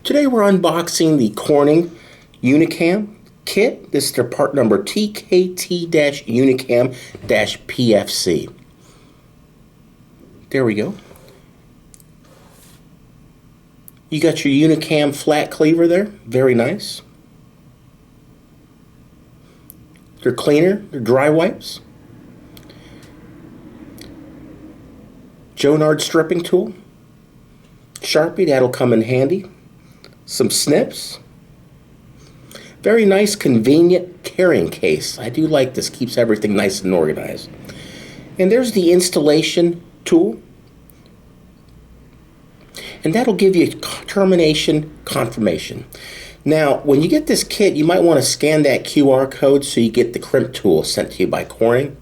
Today we're unboxing the Corning UniCam kit. This is their part number TKT-UNICAM-PFC. There we go. You got your UniCam Flat Cleaver there. Very nice. Their cleaner, their dry wipes. Jonard stripping tool. Sharpie, that'll come in handy. Some snips. Very nice, convenient carrying case. I do like this. Keeps everything nice and organized. And there's the installation tool. And that'll give you termination confirmation. Now, when you get this kit, you might want to scan that QR code so you get the crimp tool sent to you by Corning.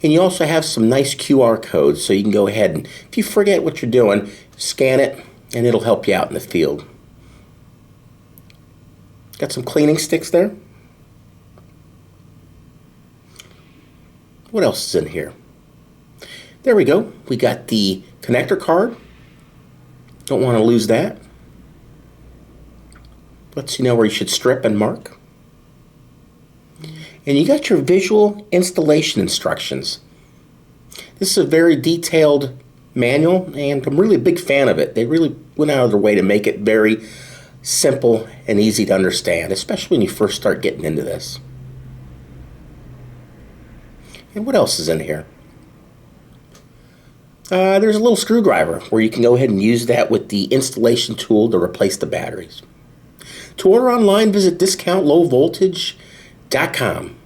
And you also have some nice QR codes so you can go ahead and, if you forget what you're doing, scan it and it'll help you out in the field. Got some cleaning sticks there. What else is in here? There we go. We got the connector card. Don't want to lose that. Lets you know where you should strip and mark. And you got your visual installation instructions. This is a very detailed manual, and I'm really a big fan of it. They really went out of their way to make it very simple and easy to understand, especially when you first start getting into this. And what else is in here? There's a little screwdriver where you can go ahead and use that with the installation tool to replace the batteries. To order online, visit discountlowvoltage.com.